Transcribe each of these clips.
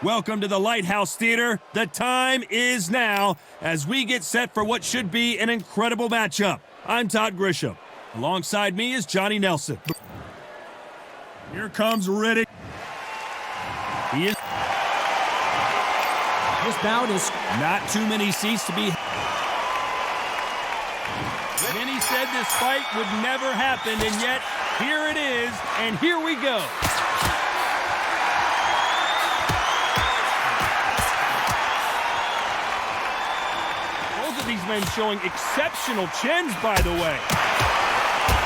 Welcome to the Lighthouse Theater. The time is now as we get set for what should be an incredible matchup. I'm Todd Grisham. Alongside me is Johnny Nelson. Here comes Riddick. He is... This bout is not too many seats to be... Many said this fight would never happen, and yet here it is, and here we go. Both of these men showing exceptional chins, by the way.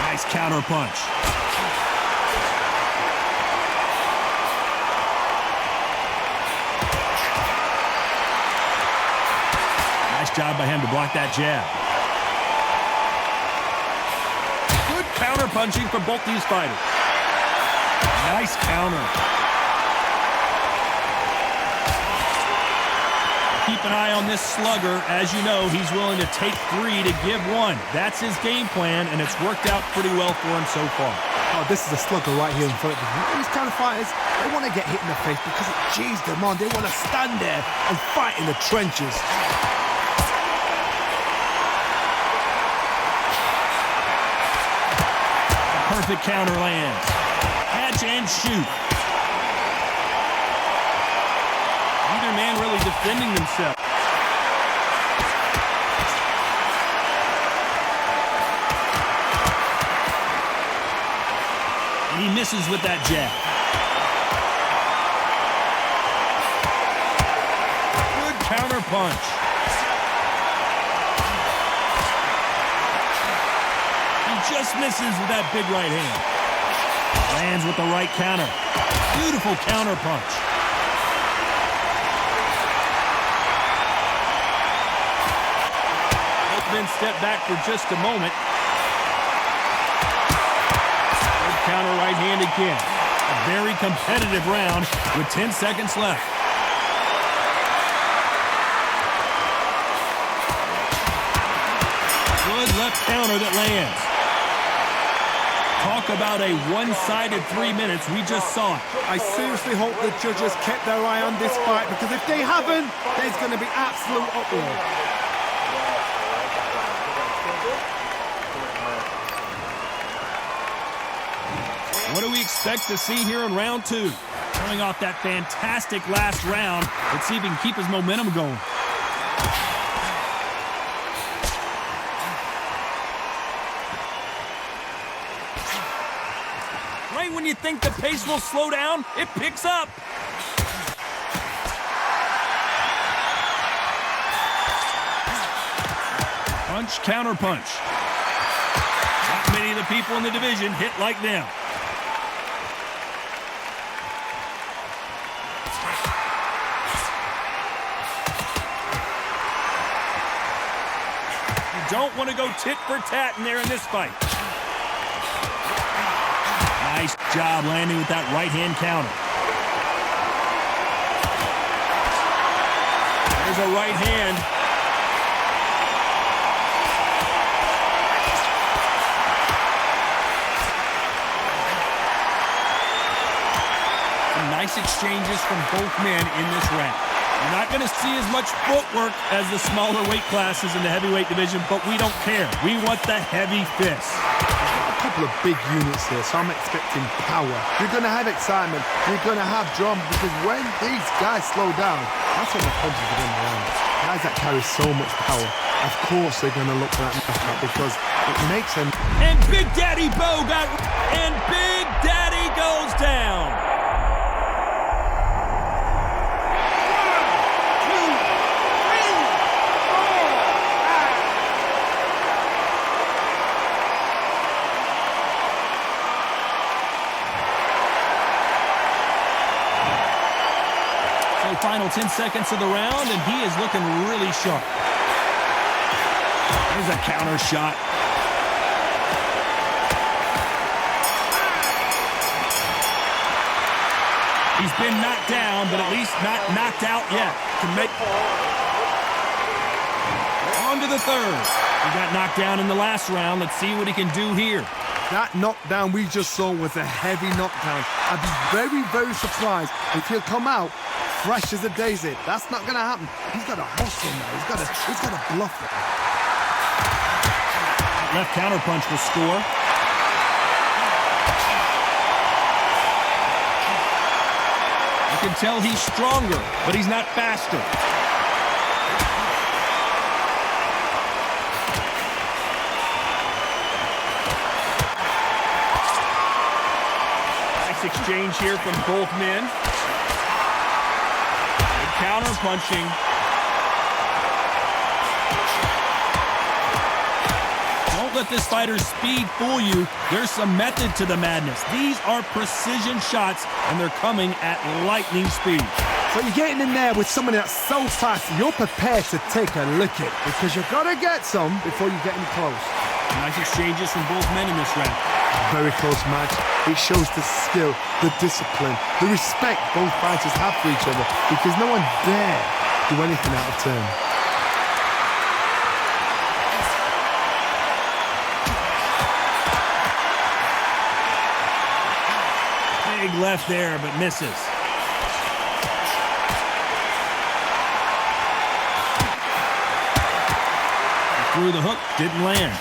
Nice counter punch. Nice job by him to block that jab. Counter punching for both these fighters. Nice counter. Keep an eye on this slugger. As you know, he's willing to take 3 to give 1. That's his game plan, and it's worked out pretty well for him so far. Oh, this is a slugger right here in front of them. These kind of fighters, they want to get hit in the face because it cheers them on. They want to stand there and fight in the trenches. Perfect counter lands. Catch and shoot. Neither man really defending themselves. And he misses with that jab. Good counter punch. Just misses with that big right hand. Lands with the right counter. Beautiful counter punch. Both men step back for just a moment. Good counter right hand again. A very competitive round with 10 seconds left. Good left counter that lands. Talk about a one-sided 3 minutes. We just saw it. I seriously hope the judges kept their eye on this fight, because if they haven't, there's going to be absolute uproar. What do we expect to see here in round 2? Coming off that fantastic last round, let's see if he can keep his momentum going. Right when you think the pace will slow down, it picks up. Punch, counter punch. Not many of the people in the division hit like them. You don't want to go tit for tat in there in this fight. Nice job landing with that right-hand counter. There's a right hand. Some nice exchanges from both men in this round. You're not going to see as much footwork as the smaller weight classes in the heavyweight division, but we don't care. We want the heavy fists. A couple of big units here, so I'm expecting power. You're going to have excitement. You're going to have drama, because when these guys slow down, that's when the punches are going to land. Guys that carry so much power, of course they're going to look for that knockout, because it makes them... And Big Daddy Bowe got... And Big Daddy goes down. Final 10 seconds of the round, and he is looking really sharp. There's a counter shot. He's been knocked down, but at least not knocked out yet. To make on to the third. He got knocked down in the last round. Let's see what he can do here. That knockdown we just saw was a heavy knockdown. I'd be very, very surprised if he'll come out fresh as a daisy. That's not going to happen. He's got to hustle now. He's got to bluff it. Left counter punch will score. You can tell he's stronger, but he's not faster. Nice exchange here from both men. Good counter punching. Don't let this fighter's speed fool you. There's some method to the madness. These are precision shots, and they're coming at lightning speed. So you're getting in there with somebody that's so fast, you're prepared to take a licking because you've got to get some before you get any close. Nice exchanges from both men in this round. Very close match. It shows the skill, the discipline, the respect both fighters have for each other because no one dare do anything out of turn. Big left there, but misses. Threw the hook, didn't land.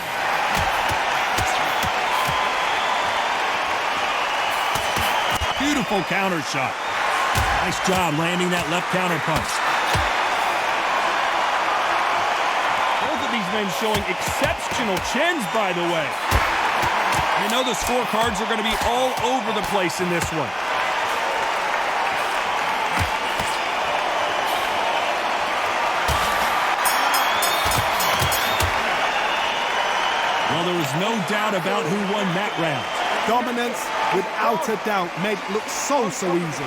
Beautiful counter shot. Nice job landing that left counter punch. Both of these men showing exceptional chins, by the way. You know the scorecards are going to be all over the place in this one. Well, there was no doubt about who won that round. Dominance, without a doubt, made it look so easy.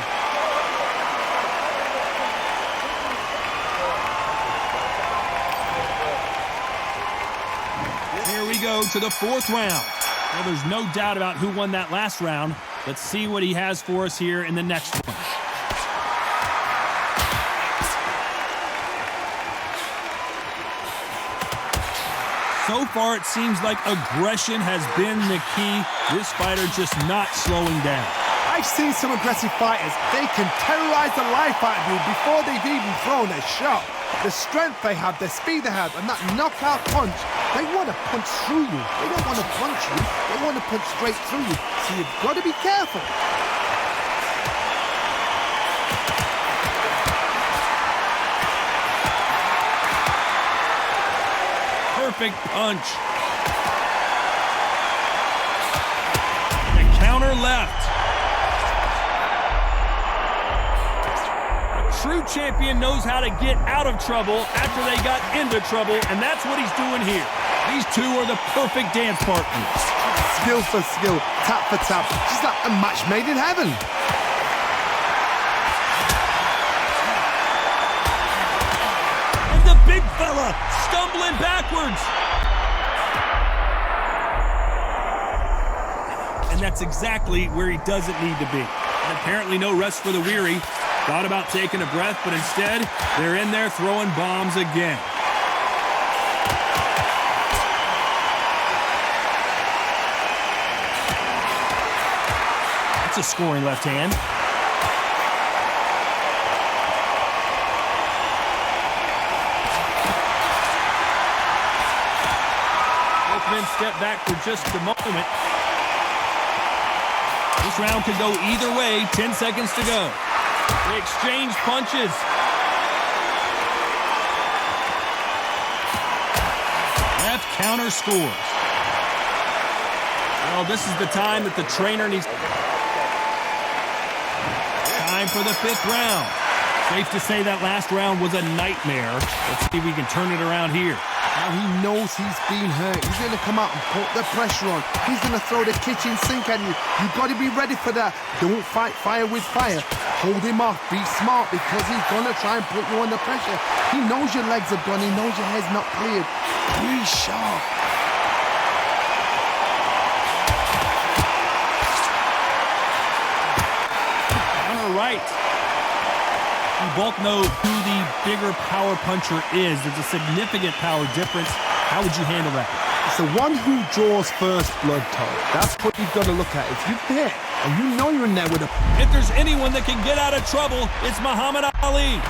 Here we go to the fourth round. Well, there's no doubt about who won that last round. Let's see what he has for us here in the next one. So far, it seems like aggression has been the key. This fighter just not slowing down. I've seen some aggressive fighters. They can terrorize the life out of you before they've even thrown a shot. The strength they have, the speed they have, and that knockout punch, they want to punch through you. They don't want to punch you. They want to punch straight through you. So you've got to be careful. Perfect punch. And a counter left. A true champion knows how to get out of trouble after they got into trouble, and that's what he's doing here. These two are the perfect dance partners. Skill for skill, tap for tap. Just like a match made in heaven. And the big fella stumbling backwards. And that's exactly where he doesn't need to be. And apparently no rest for the weary. Thought about taking a breath, but instead, they're in there throwing bombs again. That's a scoring left hand. Both men step back for just a moment. This round could go either way. 10 seconds to go. They exchange punches. Left counter scores. Well, this is the time that the trainer needs. Time for the fifth round. Safe to say that last round was a nightmare. Let's see if we can turn it around here. Now he knows he's been hurt. He's going to come out and put the pressure on. He's going to throw the kitchen sink at you. You've got to be ready for that. Don't fight fire with fire. Hold him off. Be smart because he's going to try and put you under pressure. He knows your legs are gone. He knows your head's not cleared. Be sharp. All right. We both know who the bigger power puncher is. There's a significant power difference. How would you handle that? It's the one who draws first blood, Todd. That's what you've got to look at. If you're there and you know you're in there with a... If there's anyone that can get out of trouble, it's Muhammad Ali.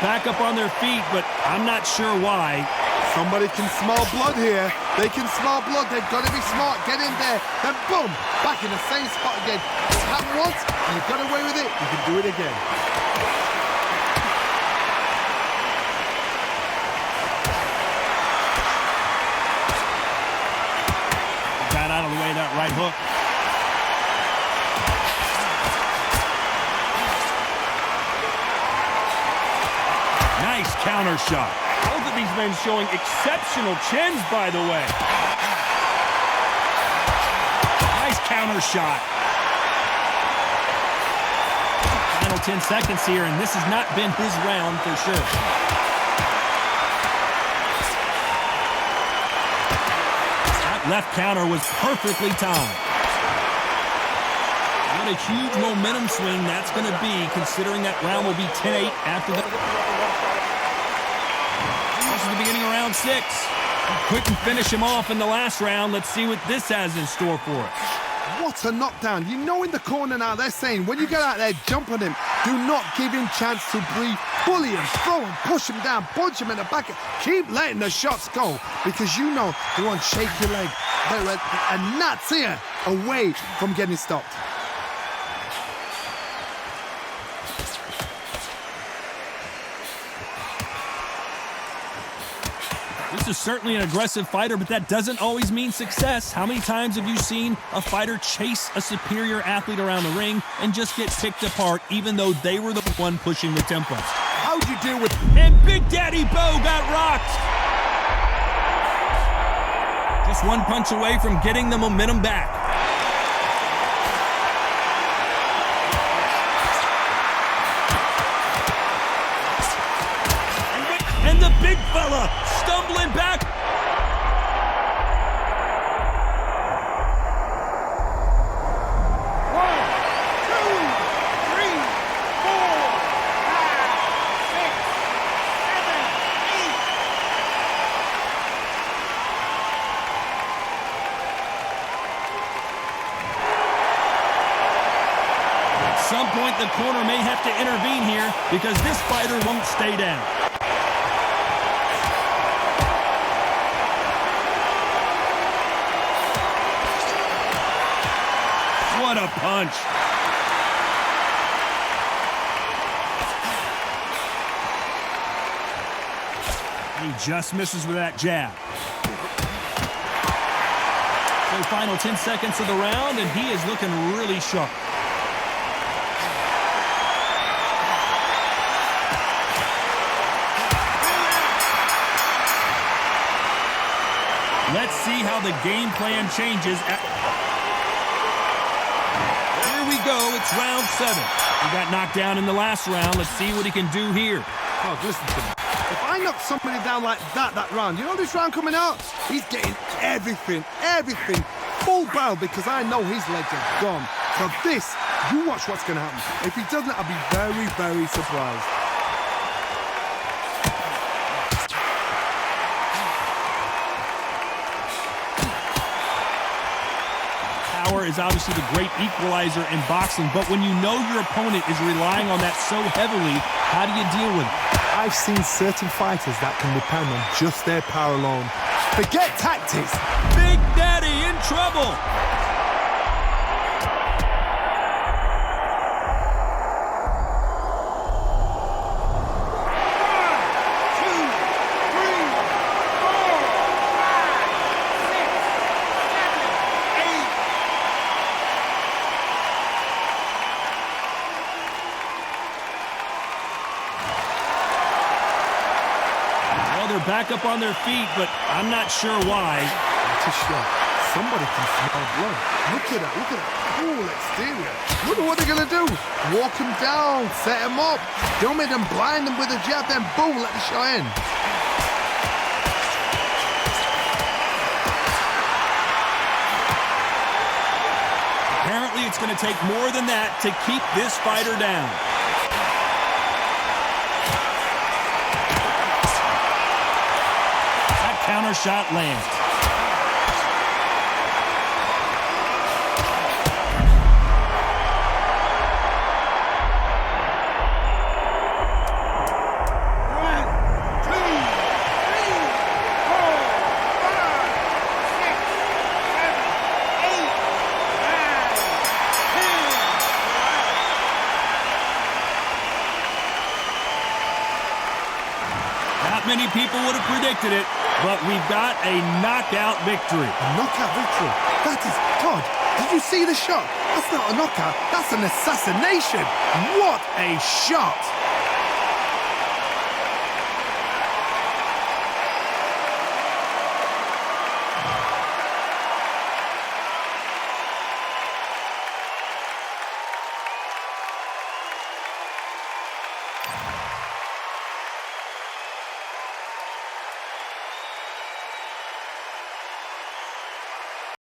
Back up on their feet, but I'm not sure why. Somebody can smell blood here. They can smell blood. They've got to be smart. Get in there. Then boom, back in the same spot again. It's happened once, and you got away with it. You can do it again. Got out of the way of that right hook. Nice counter shot. Both of these men showing exceptional chins, by the way. Nice counter shot. Final 10 seconds here, and this has not been his round for sure. That left counter was perfectly timed. What a huge momentum swing that's going to be, considering that round will be 10-8 after that. The beginning of round 6. Couldn't finish him off in the last round. Let's see what this has in store for us. What a knockdown. You know in the corner now they're saying when you get out there, jump on him. Do not give him chance to breathe. Bully him, throw him, push him down, punch him in the back. Keep letting the shots go because you know they want to shake your leg. They're a gnat's ear away from getting stopped. This is certainly an aggressive fighter, but that doesn't always mean success. How many times have you seen a fighter chase a superior athlete around the ring and just get picked apart, even though they were the one pushing the tempo? How'd you deal with... And Big Daddy Bowe got rocked! Just one punch away from getting the momentum back. And the big fella stumbling back. One, two, three, four, 5, 6, 7, 8. At some point, the corner may have to intervene here because this fighter won't stay down. What a punch. He just misses with that jab. So final 10 seconds of the round, and he is looking really sharp. Let's see how the game plan changes. Here we go. It's round 7. He got knocked down in the last round. Let's see what he can do here. Oh, listen to me. If I knock somebody down like that round, you know this round coming out? He's getting everything, full barrel because I know his legs are gone. So this, you watch what's going to happen. If he doesn't, I'll be very, very surprised. Power is obviously the great equalizer in boxing, but when you know your opponent is relying on that so heavily, how do you deal with it? I've seen certain fighters that can depend on just their power alone. Forget tactics. Big Daddy in trouble. Back up on their feet, but I'm not sure why. That's a shot. Somebody can smell blood. Look at that. Look at that cool exterior. What are they going to do? Walk him down, set him up, dumb it and blind him with a jab, then boom, let the shot in. Apparently, it's going to take more than that to keep this fighter down. That counter shot lands. Many people would have predicted it, but we've got a knockout victory. A knockout victory? That is, Todd, did you see the shot? That's not a knockout, that's an assassination. What a shot!